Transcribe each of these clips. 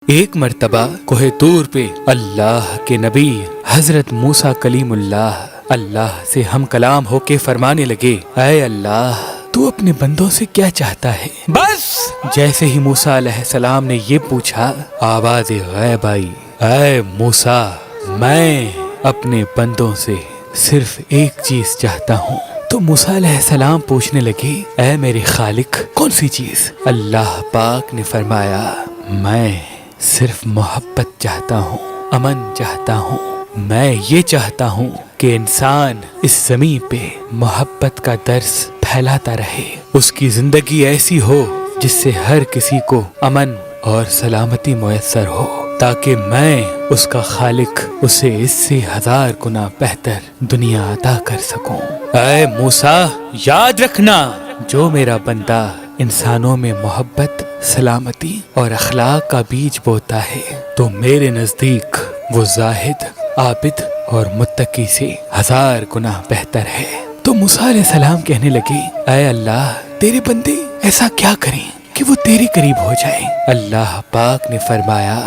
ایک مرتبہ کوہ طور پہ اللہ کے نبی حضرت موسیٰ کلیم اللہ سے ہم کلام ہو کے فرمانے لگے، اے اللہ تو اپنے بندوں سے کیا چاہتا ہے؟ بس جیسے ہی موسیٰ علیہ السلام نے یہ پوچھا، آواز غیب آئی، اے موسیٰ میں اپنے بندوں سے صرف ایک چیز چاہتا ہوں۔ تو موسیٰ علیہ السلام پوچھنے لگے، اے میرے خالق کون سی چیز؟ اللہ پاک نے فرمایا، میں صرف محبت چاہتا ہوں، امن چاہتا ہوں، میں یہ چاہتا ہوں کہ انسان اس زمین پہ محبت کا درس پھیلاتا رہے، اس کی زندگی ایسی ہو جس سے ہر کسی کو امن اور سلامتی میسر ہو، تاکہ میں اس کا خالق اسے اس سے 1000 گنا بہتر دنیا عطا کر سکوں۔ اے موسیٰ یاد رکھنا، جو میرا بندہ انسانوں میں محبت، سلامتی اور اخلاق کا بیج بوتا ہے تو میرے نزدیک وہ زاہد، عابد اور متقی سے 1000 گنا بہتر ہے۔ تو موسیٰ علیہ السلام کہنے لگے، اے اللہ تیرے بندے ایسا کیا کریں کہ وہ تیرے قریب ہو جائیں؟ اللہ پاک نے فرمایا،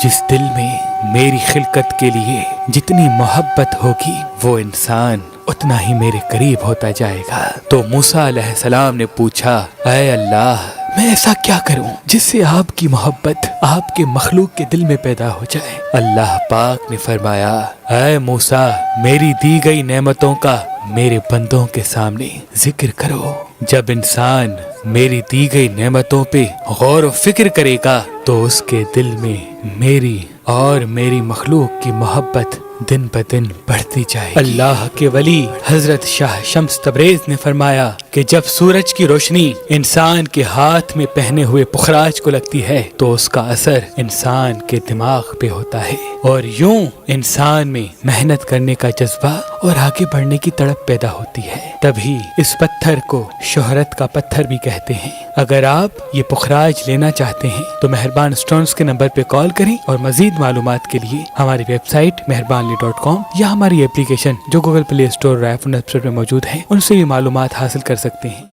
جس دل میں میری خلقت کے لیے جتنی محبت ہوگی وہ انسان اتنا ہی میرے قریب ہوتا جائے گا۔ تو موسیٰ علیہ السلام نے پوچھا، اے اللہ میں ایسا کیا کروں جس سے آپ کی محبت آپ کے مخلوق کے دل میں پیدا ہو جائے؟ اللہ پاک نے فرمایا، اے موسیٰ میری دی گئی نعمتوں کا میرے بندوں کے سامنے ذکر کرو۔ جب انسان میری دی گئی نعمتوں پہ غور و فکر کرے گا تو اس کے دل میں میری اور میری مخلوق کی محبت دن بدن بڑھتی جائے گی۔ اللہ کے ولی حضرت شاہ شمس تبریز نے فرمایا کہ جب سورج کی روشنی انسان کے ہاتھ میں پہنے ہوئے پخراج کو لگتی ہے تو اس کا اثر انسان کے دماغ پہ ہوتا ہے، اور یوں انسان میں محنت کرنے کا جذبہ اور آگے بڑھنے کی تڑپ پیدا ہوتی ہے۔ تبھی اس پتھر کو شہرت کا پتھر بھی کہتے ہیں۔ اگر آپ یہ پخراج لینا چاہتے ہیں تو مہربان اسٹونز کے نمبر پہ کال کریں، اور مزید معلومات کے لیے ہماری ویب سائٹ مہربانلی.com یا ہماری اپلیکیشن جو گوگل پلے اسٹور اور آئی فون ایپ اسٹور میں موجود ہے ان سے بھی معلومات حاصل کر سکتے ہیں۔